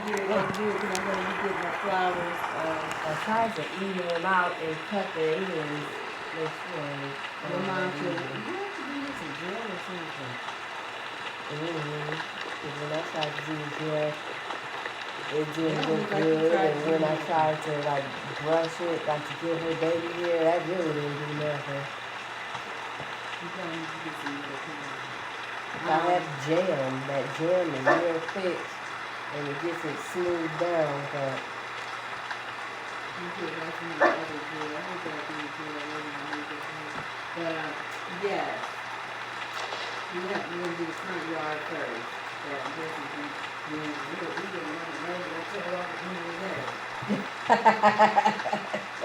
year every year because I'm going to be getting the flowers. I tried to email them out and cut their ears. Make sure. Your mom said, you have to give me some gel or something. Because when I tried to do the gel, it didn't It don't look look like you good. tried And to do when I nothing. tried to like brush it, like to give her baby hair, that really didn't do nothing. You probably need to get some more time. I have jam. That jam is real thick and it gets it smoothed down, but You could have some of the other gel. I think I do gel already to make it hair. But, yes. We're going to do the front yard first. So I'm guessing we get money later. I'll tell her off at the end of the day.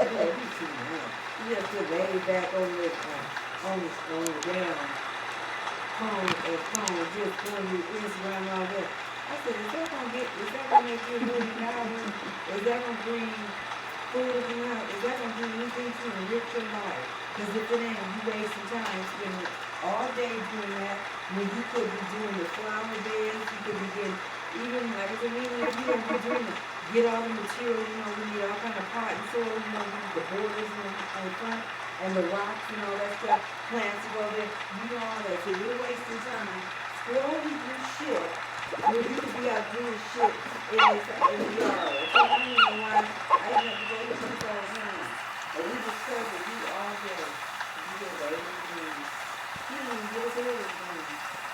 Yeah, you too much. You just put baby back on the down phone just going to Instagram and all that. I said, is that gonna make you $1 million? Is that gonna bring food in your house? Is that gonna do anything to enrich your life? Because if it ain't, you wasting time spending all day doing that when you could be doing the flower beds, you could be getting, even like I said, even if you don't be doing it, get all the material, we need all kind of pot and soil, we need the borders on the front and the rocks and all that stuff, plants to go there, you know all that. So you're wasting time scrolling through shit when you could be out doing shit in the yard. So I don't know why I didn't have to go to this all the time. And we discussed it, we all day. You get everything. He didn't even get us everything.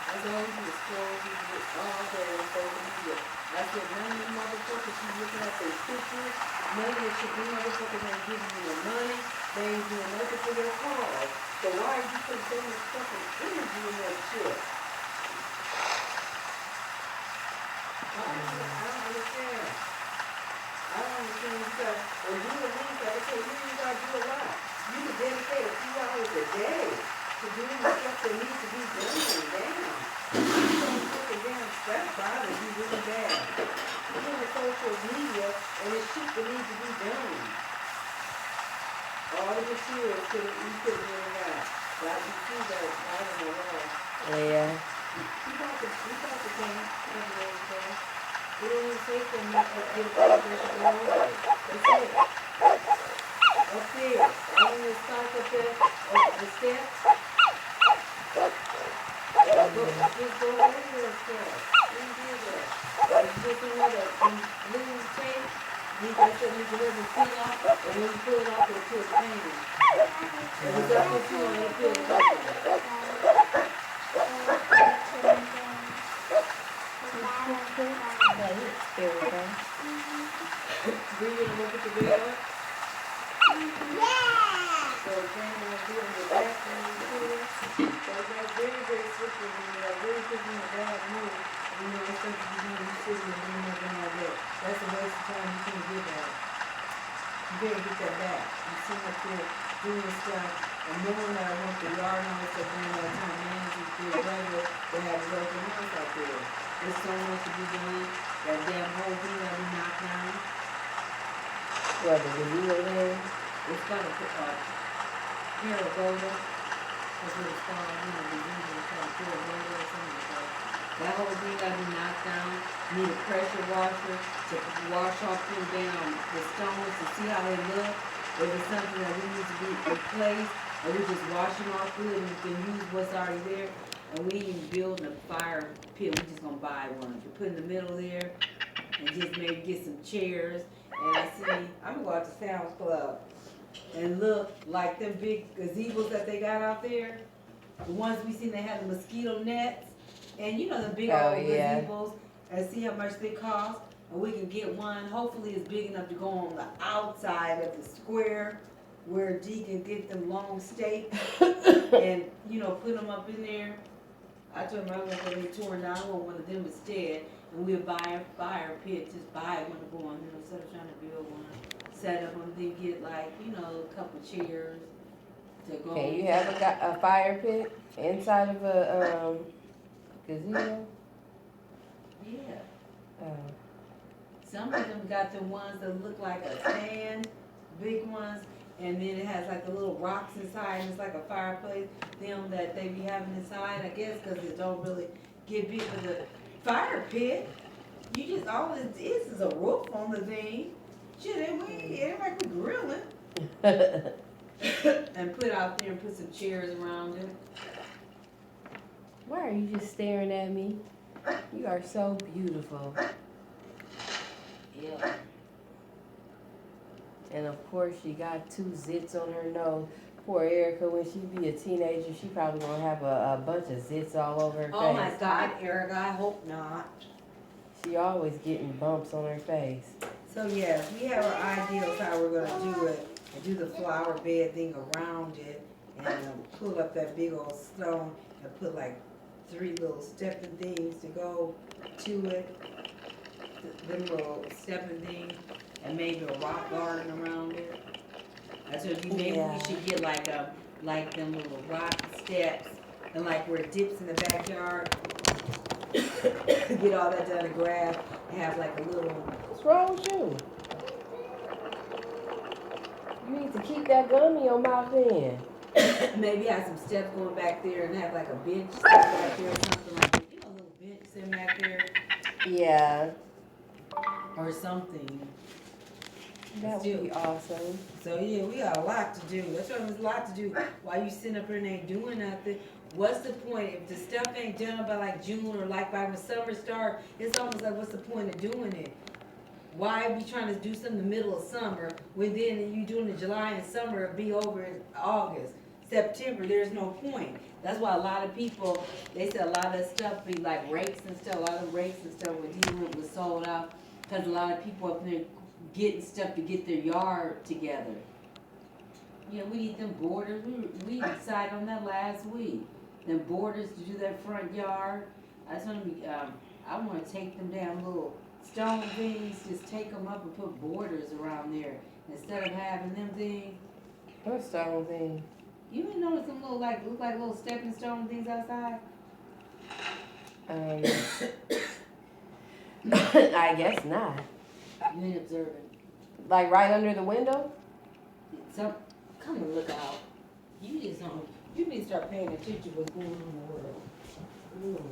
That's all we do is scroll through it all day on social media. I said, none of you motherfuckers keep looking at their pictures. None of you motherfuckers ain't giving you the money. They ain't doing nothing for your cause. So why are you putting so much fucking energy in that shit? I don't understand. I don't understand because when you and me, like I say, you ain't got to do a lot. You can dedicate a few hours a day to doing the stuff that needs to be done. Damn. You don't fucking damn that bothers you really bad. You're on social media and it's shit that needs to be done. All the materials you could have been out. Like you see that, I don't know why. yeah. We got the thing, everything. We don't even say for me to get a celebration to go away. That's it. Up there, on the side up there, the steps. Just go over that stuff. We did that. Just another blue tape. I said we can let it peel off, and when you pull it off, it'll peel the painting. And we got this one, it'll peel the painting. There we go. We gonna look at the bed up? So then we'll do in the bathroom too. So that's very, very slippery when you're really putting in a bad mood. And you know, it's something you're doing, you're sitting and doing nothing all day. That's a waste of time, you can't get that. You better get that back. You sit up there doing stuff and knowing that I want the yard and all that stuff during that time. Man, it's good weather to have it open house out there. There's so much to be done. That damn whole thing that we knocked down. What, the gazebo there? It's got a paragoda. That's what it's called, the union is called paragoda or something like that. That whole thing got to be knocked down. Need a pressure washer to wash off them down the stones to see how they look. If it's something that we need to be replaced, or we're just washing off good and we can use what's already there. And we ain't even building a fire pit, we just gonna buy one to put in the middle there and just maybe get some chairs. And I'm gonna go out to Sam's Club and look like them big gazebos that they got out there. The ones we seen, they had the mosquito nets. And you know the big old gazebos, and see how much they cost. And we can get one, hopefully it's big enough to go on the outside of the square where Dee can get them long stakes and, put them up in there. I told him I was gonna get torn down, I want one of them instead. And we'll buy a fire pit, just buy one to go on, instead of trying to build one. Set up and then get a couple chairs to go. Can you have a fire pit inside of a gazebo? Yeah. Oh. Some of them got the ones that look like a stand, big ones, and then it has like the little rocks inside, and it's like a fireplace. Them that they be having inside, I guess, because it don't really get big for the fire pit. You just, all it is a roof on the thing. Shit, it ain't like we grilling. And put out there and put some chairs around it. Why are you just staring at me? You are so beautiful. Yeah. And of course, she got 2 zits on her nose. Poor Erica, when she be a teenager, she probably gonna have a bunch of zits all over her Oh face. my God, Erica, I hope not. She always getting bumps on her face. So yeah, we have our ideas how we're gonna do it. And do the flower bed thing around it. And pull up that big old stone and put like 3 little stepping things to go to it. Them little stepping things. And maybe a rock garden around it. I told you maybe we should get like them little rock steps and like where it dips in the backyard. Get all that done in grass and have like a little. What's wrong with you? You need to keep that gum in your mouth in. Maybe have some steps going back there and have like a bench sitting back there or something like that. You know, a little bench sitting back there Yeah, or something. that would be awesome. So yeah, we got a lot to do. That's why there's a lot to do. While you sitting up here and ain't doing nothing, what's the point? If the stuff ain't done by like June or like by when summer start, it's almost like what's the point of doing it? Why are we trying to do something in the middle of summer when then you doing it July and summer it'll be over in August, September? There's no point. That's why a lot of people, they said a lot of stuff be like rakes and stuff. A lot of rakes and stuff was sold out because a lot of people up there getting stuff to get their yard together. Yeah, we need them borders. We decided on that last week. Them borders to do that front yard. I want to be. I want to take them down little stone things. Just take them up and put borders around there instead of having them things. What stone thing? You ain't notice them little look like little stepping stone things outside. I guess not. You ain't observing. Like right under the window? Some come and look out. You just don't. You need to start paying attention to what's going on in the world.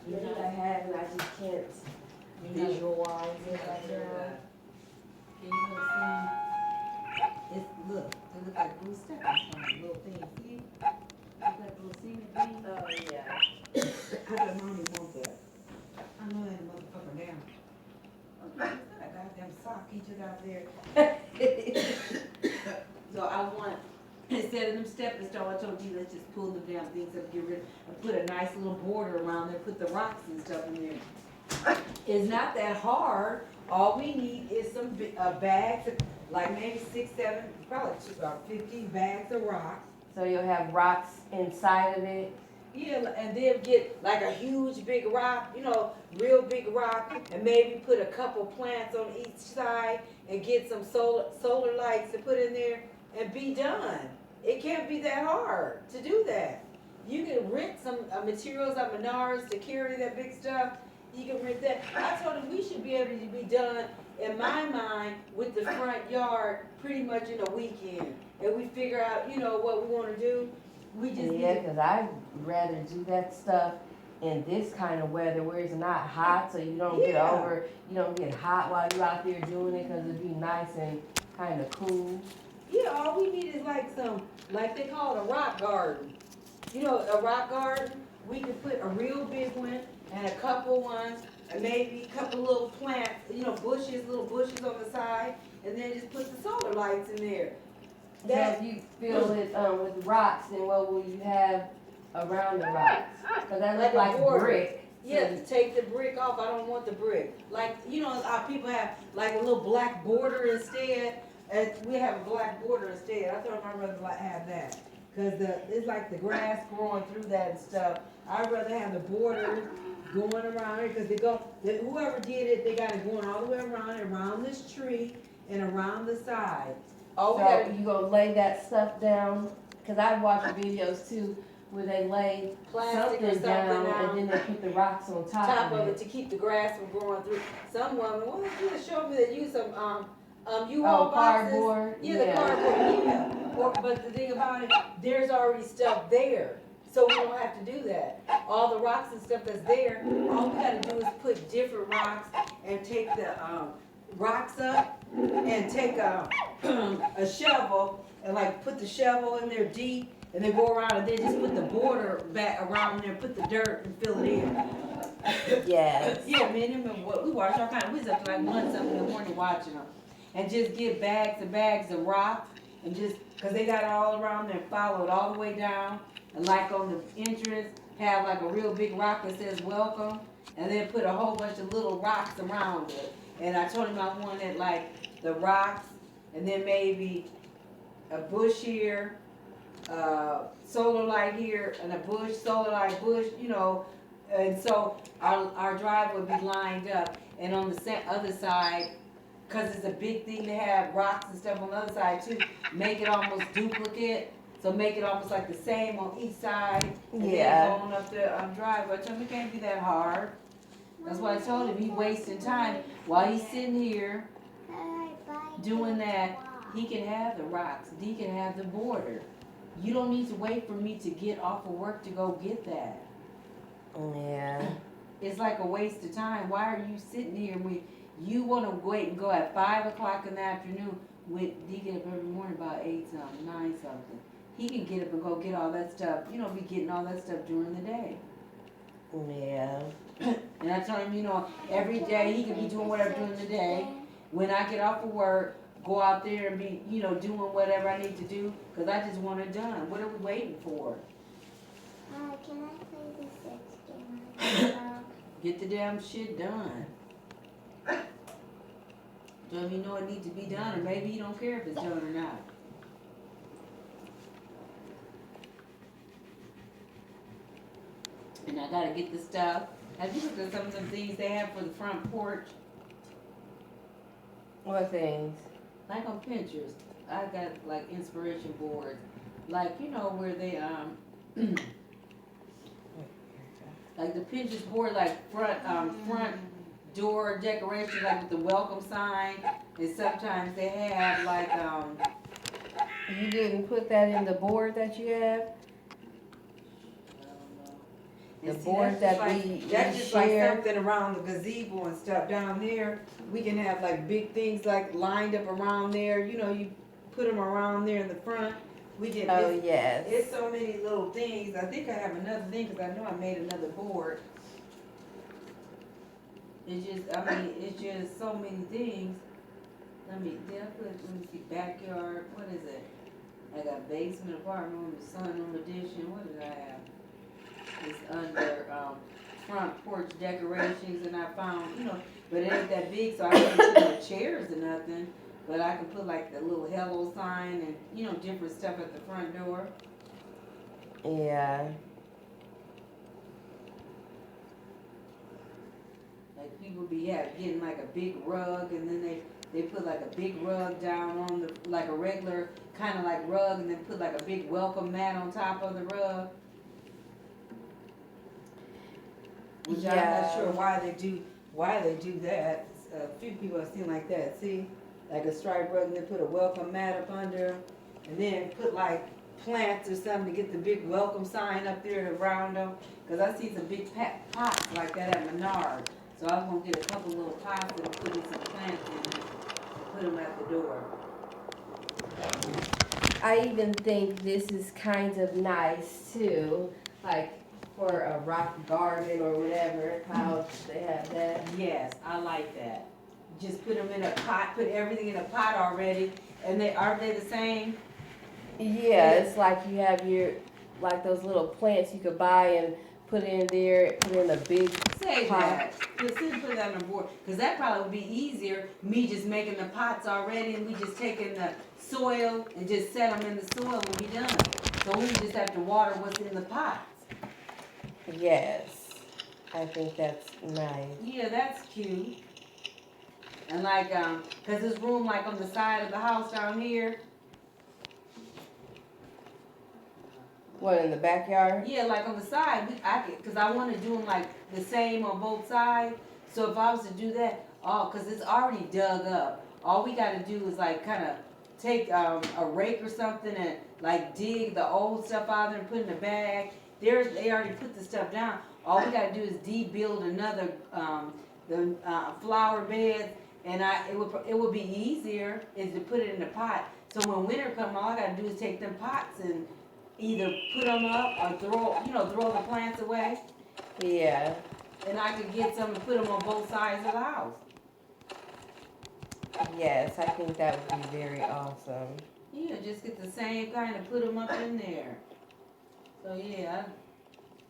Maybe I have and I just can't visualize it right now. Can you see? Look, they look like blue stepping stones, little things. See? Look like little cement things. Oh yeah. I don't know you want that. I know that motherfucker down. Okay, that goddamn sock he took out there. So I want, instead of them stepping stones, I told you let's just pull them down things up, get rid, and put a nice little border around there, put the rocks and stuff in there. It's not that hard. All we need is some bags, like maybe 6, 7, probably about 15 bags of rocks. So you'll have rocks inside of it. Yeah, and then get like a huge big rock, you know, real big rock, and maybe put a couple plants on each side and get some solar lights to put in there and be done. It can't be that hard to do that. You can rent some materials at Menards to carry that big stuff. You can rent that. I told him we should be able to be done, in my mind, with the front yard pretty much in a weekend. And we figure out, you know, what we want to do. We just Yeah, because I'd rather do that stuff in this kind of weather where it's not hot, so you don't get hot while you're out there doing it, because it'd be nice and kind of cool. Yeah, all we need is like like they call it a rock garden. You know, a rock garden, we can put a real big one and a couple ones, and maybe a couple little plants, you know, little bushes on the side, and then just put the solar lights in there. So if you fill it with rocks, then what will you have around the rocks? Because that looks like brick. Yeah, to take the brick off. I don't want the brick. Like, you know, our people have like a little black border instead. And we have a black border instead. I thought I'd rather have that. Because it's like the grass growing through that and stuff. I'd rather have the border going around it because whoever did it, they got it going all the way around this tree and around the side. So you gonna lay that stuff down? Because I've watched videos too where they lay Plastic or something down something and then they put the rocks on top of it to keep the grass from growing through. Some woman, well, you just showed me that use some U-Haul boxes. Cardboard. Yeah, the cardboard. Yeah. But the thing about it, there's already stuff there. So we don't have to do that. All the rocks and stuff that's there, all we gotta do is put different rocks and take the, rocks up and take a shovel and like put the shovel in there deep and then go around and then just put the border back around there, put the dirt and fill it in. Yes. Yeah, me and him, we watched all kind of, we was up to like 1 something in the morning watching them. And just get bags and bags of rocks and just, cause they got it all around there, followed all the way down. And like on the entrance, have like a real big rock that says welcome. And then put a whole bunch of little rocks around it. And I told him I wanted like the rocks and then maybe a bush here, solar light here and a bush, solar light bush, you know. And so our drive would be lined up, and on the other side, cause it's a big thing to have rocks and stuff on the other side too, make it almost duplicate, so make it almost like the same on each side, and Yeah. then going up the driveway. I told him it can't be that hard. That's why I told him he wasting time while he's sitting here doing that. He can have the rocks, he can have the border. You don't need to wait for me to get off of work to go get that. Yeah. It's like a waste of time. Why are you sitting here when you want to wait and go at 5 o'clock in the afternoon? When he get up every morning about 8 something, 9 something. He can get up and go get all that stuff. You know, be getting all that stuff during the day. Yeah. And I told him, you know, every day he can be doing whatever during the day. When I get off of work, go out there and be, you know, doing whatever I need to do. Because I just want it done. What are we waiting for? Can I play the sex game? Get the damn shit done. So if you know it needs to be done, or maybe you don't care if it's done or not. And I gotta get the stuff. Have you looked at some of the things they have for the front porch? What things? Like on Pinterest, I got like inspiration boards. Like, you know, where they, like the Pinterest board, like front door decoration, like with the welcome sign. And sometimes they have like, You didn't put that in the board that you have? The and see, board that's that just like- we that's just like share. something around the gazebo and stuff down there. We can have like big things like lined up around there. You know, you put them around there in the front. We can. Oh, yes. It's so many little things. I think I have another thing because I know I made another board. It's just, I mean, it's just so many things. Let me see, backyard, what is it? I got basement, apartment room, sunroom edition, what did I have? It's under, front porch decorations, and I found, you know, but it ain't that big, so I can't put no chairs or nothing. But I can put like the little hello sign and, you know, different stuff at the front door. Yeah. Like people be getting like a big rug, and then they put like a big rug down on the, like a regular kind of like rug, and then put like a big welcome mat on top of the rug. Which I'm not sure why they do that. A few people have seen like that. See, like a striped rug, and then put a welcome mat up under, and then put like plants or something to get the big welcome sign up there around them. Cause I see some big pots like that at Menard. So I was gonna get a couple little pots and put in some plants in them, and put them at the door. I even think this is kind of nice too, like for a rock garden or whatever, how they have that. Yes, I like that. Just put them in a pot, put everything in a pot already, and aren't they the same? Yeah, it's like you have like those little plants you could buy and put in there, put in a big Say pot. that. Just put that on the board, cause that probably would be easier. Me just making the pots already, and we just taking the soil and just set them in the soil and be done. So we just have to water what's in the pots. Yes, I think that's nice. Yeah, that's cute. And like, cause this room like on the side of the house down here. What, in the backyard? Yeah, like on the side, cause I wanna do them like the same on both sides. So if I was to do that, cause it's already dug up. All we gotta do is like kinda take, a rake or something and like dig the old stuff out there and put in a bag they already put the stuff down. All we gotta do is de-build another, flower bed, and it would be easier is to put it in the pot. So when winter come, all I gotta do is take them pots and either put them up or throw the plants away. Yeah. And I could get some and put them on both sides of the house. Yes, I think that would be very awesome. Yeah, just get the same kind and put them up in there. So yeah,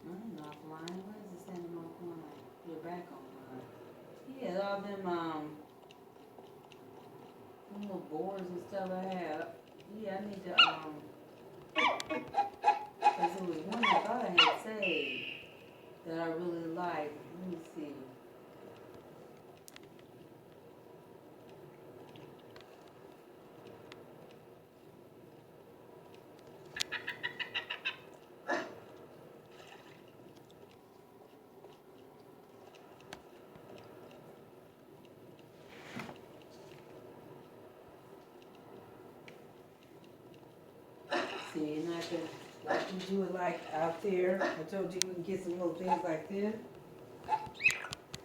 I'm offline. What is it saying I'm offline? You're back online. Yeah, all them little boards and stuff I have. Yeah, I need to cause it was one I thought I had saved that I really like. Let me see. See, and I can do it like out there. I told you we can get some little things like this.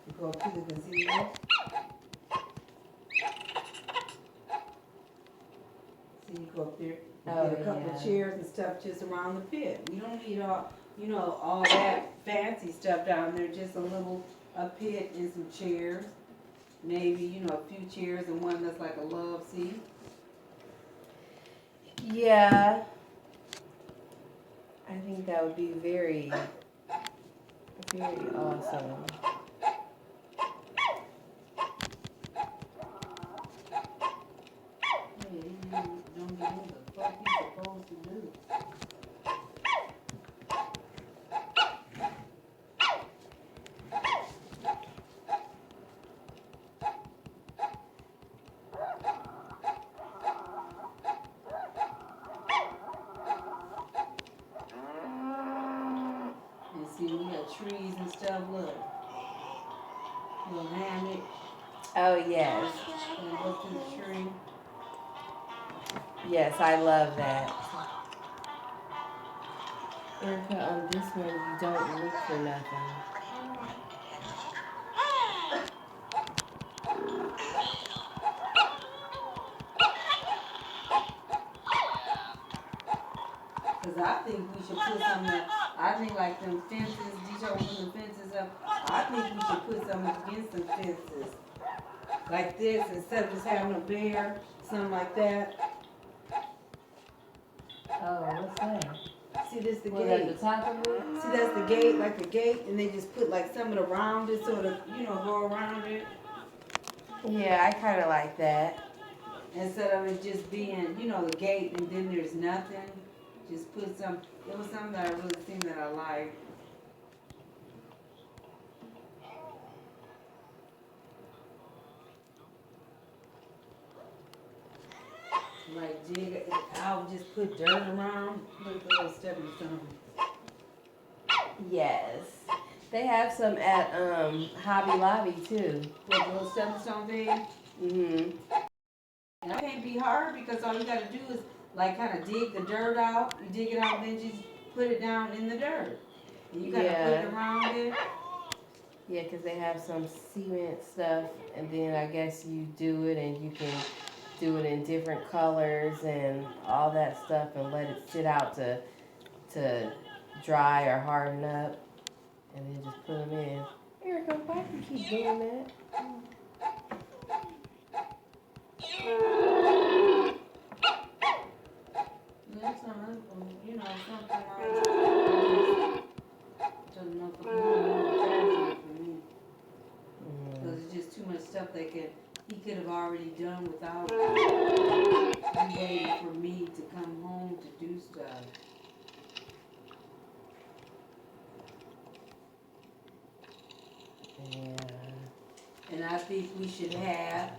You go up to the gazebo. See, you go up there, Oh, get a couple of yeah. chairs and stuff just around the pit. We don't need all that fancy stuff down there, just a pit and some chairs. Maybe, a few chairs and one that's like a love seat. Yeah. I think that would be very, very awesome. Hey, you don't get what the fuck you supposed to do. And see, we got trees and stuff, look. Little hammock, Oh, yes. and go through the tree. Yes, I love that. Erica, on this one, you don't look for nothing. Cause I think we should put I think like them fences, these are putting the fences up. I think we should put something against them fences. Like this, instead of just having a bear, something like that. Oh, what's that? See, this the Was at the gate. top of it? See, that's the gate, like the gate, and they just put like something around it, sort of, go around it. Yeah, I kind of like that. Instead of it just being, the gate and then there's nothing. Just put it was something that I really seen that I liked. Like I'll just put dirt around, look at the little stepping stones. Yes. They have some at Hobby Lobby too. With the little stepping stone thing. Mhm. And that can't be hard because all you gotta do is like kind of dig the dirt out. You dig it out and then just put it down in the dirt. And you gotta put Yeah. it around it. Yeah, 'cause they have some cement stuff, and then I guess you do it, and you can do it in different colors and all that stuff, and let it sit out to dry or harden up, and then just put them in. Erica, why do you keep doing that? Yeah, something like don't know for me. Because it's just too much stuff he could have already done without waiting for me to come home to do stuff. Yeah. And I think we should have,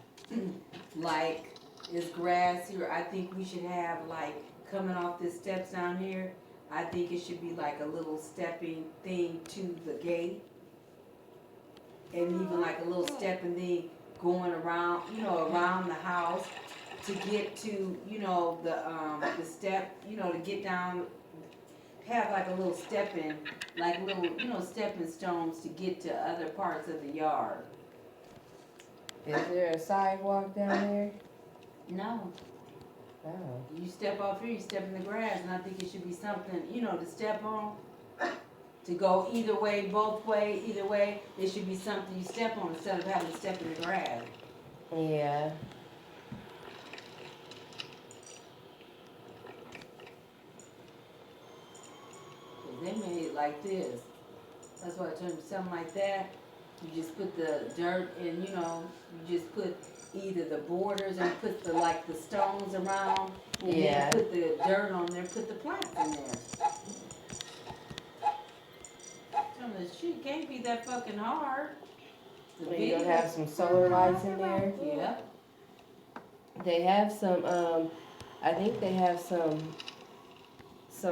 like, it's grass here, I think we should have, like, coming off the steps down here, I think it should be like a little stepping thing to the gate. And even like a little stepping thing going around, around the house to get to, the step, to get down, have like a little stepping, like little, stepping stones to get to other parts of the yard. Is there a sidewalk down there? No, Oh. you step off here, you step in the grass, and I think it should be something, to step on. To go either way, both way, either way, it should be something you step on instead of having to step in the grass. Yeah. They made it like this. That's why I told you something like that. You just put the dirt and you just put either the borders and put the stones around. And Yeah. then put the dirt on there, put the plants in there. Tell them the shit can't be that fucking hard. Well, you gonna have some solar lights in there? Yeah. They have some, I think they have some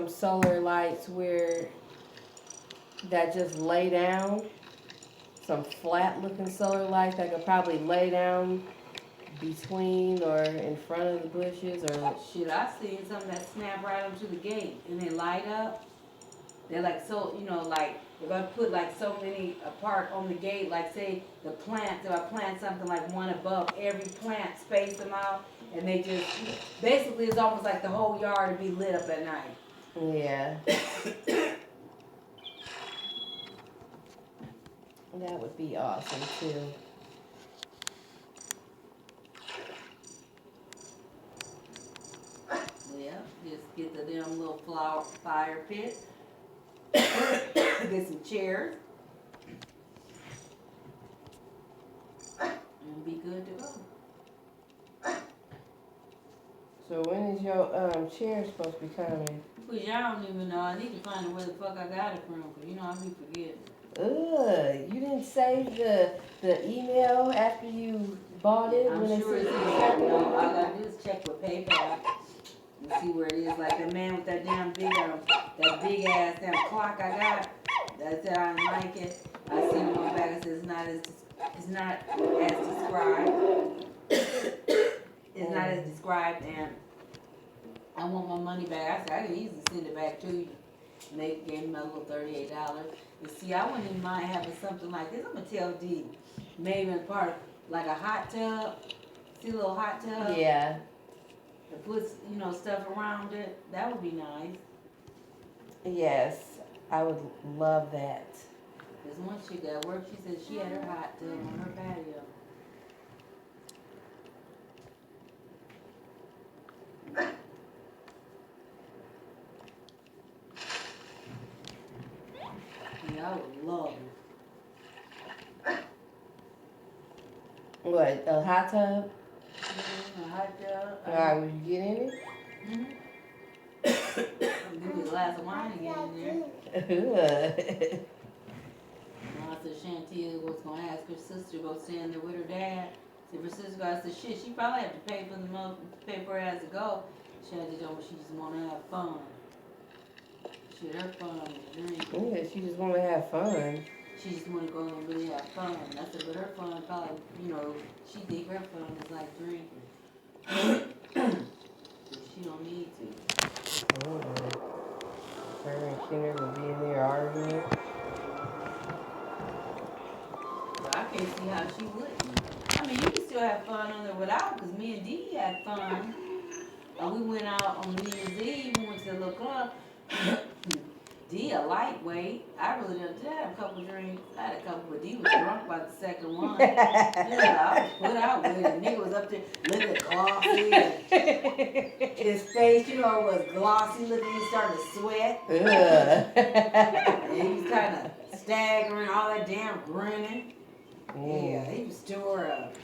solar lights where that just lay down. Some flat looking solar lights that could probably lay down between or in front of the bushes or. Shit, I seen some that snap right up to the gate and they light up. They're like so, like if I put like so many apart on the gate, like say the plants, if I plant something like one above every plant, space them out, and they just basically it's almost like the whole yard would be lit up at night. Yeah. That would be awesome too. Yeah, just get the damn little fire pit. Get some chairs. And be good to go. So when is your chair supposed to be coming? Which I don't even know. I need to find out where the fuck I got it from, cause I be forgetting. You didn't save the email after you bought it I'm when they sure said it's you in checked there. it? No, all I gotta do is check with PayPal and see where it is. Like the man with that damn big, that big ass damn clock I got. That said I didn't like it. I seen it on the back. It says it's not as described. It's not as described, and I want my money back. I said I can easily send it back to you. And they gave me my little $38. You see, I wouldn't even mind having something like this. I'm gonna tell D, maybe in part like a hot tub. See a little hot tub? Yeah. That puts, stuff around it. That would be nice. Yes, I would love that. There's one chick at work, she said she had her hot tub on her patio. Yeah, I would love it. What, a hot tub? A hot tub. Alright, would you get in Mm-hmm. Give me a glass of wine and get in there. it? I said Shantia was gonna ask her sister to go stay in there with her dad. So her sister I said shit, she probably have to pay for her ass to go. Shantia told me she just wanna have fun. Shit, her fun is drinking. Yeah, she just want to have fun. She just wanna go and really have fun. I said, but her fun probably, she think her fun is like drinking. She don't need to. Oh, her and Kenner will be in there arguing. But I can't see how she wouldn't. I mean, you can still have fun on there without, because me and Dee had fun. We went out on New Year's Eve, we went to the little club. Dee a lightweight. I really didn't have a couple drinks. I had a couple, but Dee was drunk by the second one. Yeah, I was put out with it. Nigga was up there looking glossy. And his face, was glossy looking. He started to sweat. And he was kind of staggering, all that damn grinning. Yeah, he was tore up.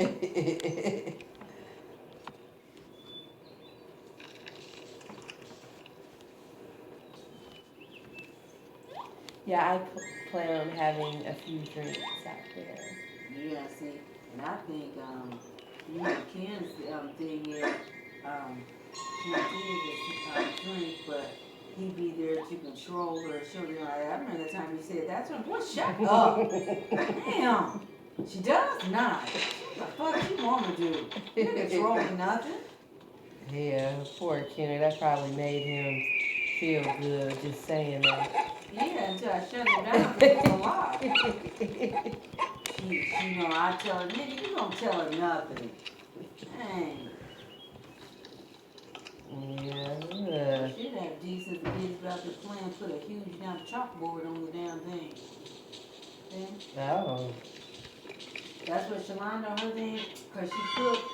Yeah, I plan on having a few drinks out there. Yeah, see, and I think, Ken's thing is, Ken's drink, but he be there to control her children. I remember the time he said, that's when, boy, shut up. Damn, she does not. What the fuck you want to do? You controlling nothing. Yeah, poor Kenner. That probably made him feel good just saying that. Yeah, until I shut it down, it was a lot. You know, I tell her, nigga, you don't tell her nothing. Dang. Yeah. She'd have decent kids about to play and put a huge damn chalkboard on the damn thing. See? Oh. That's what Shalonda, her thing, cause she cooked,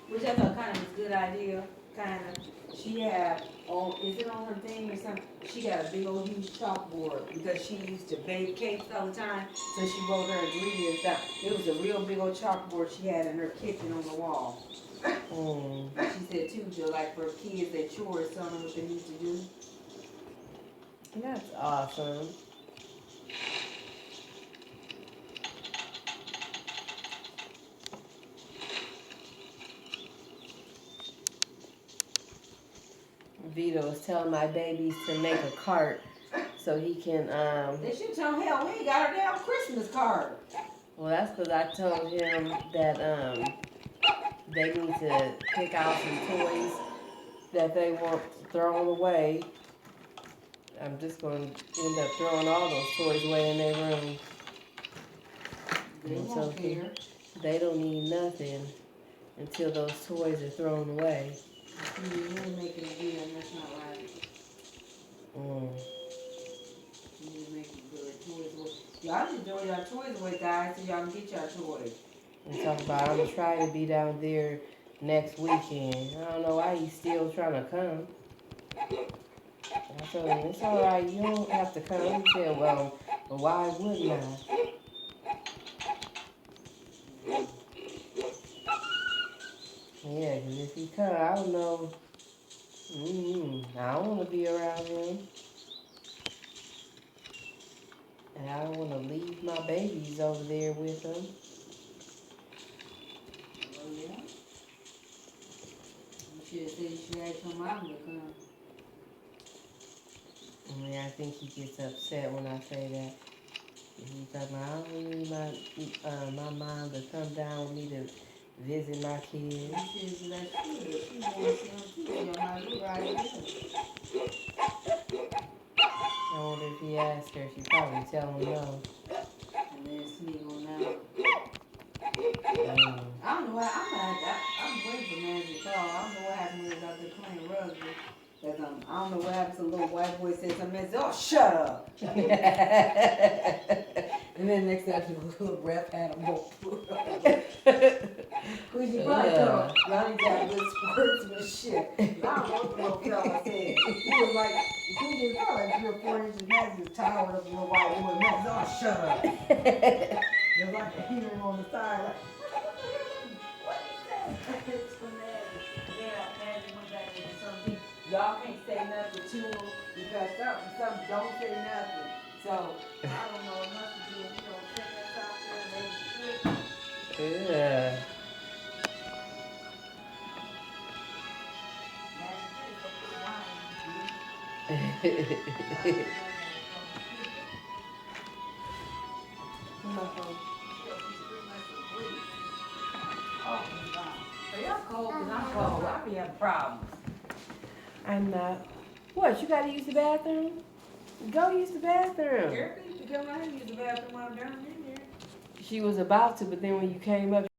which I thought kind of was a good idea, kind of. She had, is it on her thing or something? She got a big old huge chalkboard because she used to bake cakes all the time, so she wrote her ingredients down. It was a real big old chalkboard she had in her kitchen on the wall. Mm. She said too, Joe, like for kids, that chores, telling them what they need to do. That's awesome. Vito was telling my babies to make a cart so he can They should tell him, hell, we ain't got our damn Christmas card. well, that's because I told him that they need to pick out some toys that they want thrown away. I'm just going to end up throwing all those toys away in their room. They And won't so care. they don't need nothing until those toys are thrown away. You ain't making a deal, and that's not right. Mm. You need to make it good. Toys away. Y'all need to throw y'all toys away, guys, so y'all can get y'all toys. And talk about I'm gonna try to be down there next weekend. I don't know why he's still trying to come. I told him it's all right. You don't have to come. He said, well, why wouldn't I? Yeah, 'cause if he come, I don't know. I don't want to be around him. And I don't want to leave my babies over there with him. Oh, yeah? You should have said you should ask your mom to come. I mean, I think he gets upset when I say that. He's talking about, I don't need my mom to come down with me to visit my kids. You should have said that she wants them too. So y'all might as well ride it in. I wonder if he asked her, she'd probably tell him no. And then sneak on out. Mm. I don't know why, I'm waiting for man to call. I don't know what happened when he was out there playing rugby. Cause I don't know what happened, some little white boy said something, and said, oh, shut up. And then next time, the little ref had him go. Cause you probably thought, y'all need to have good sportsmanship. I don't know what the little fella said. He was like, he was probably like 3 or 4 inches, Max was towering up the little white boy. Max, oh, shut up. There's like a hearing on the side, like, what is that? It's from Magic. Yeah, Magic went back into something. Y'all can't say nothing to him because some don't say nothing. So, I don't know, it must be, send us out there, maybe shit. Yeah. Y'all cold because I'm cold. I be having problems. I'm not. What, you gotta use the bathroom? Go use the bathroom. Erica used to come out and use the bathroom while I'm down in there. She was about to, but then when you came up,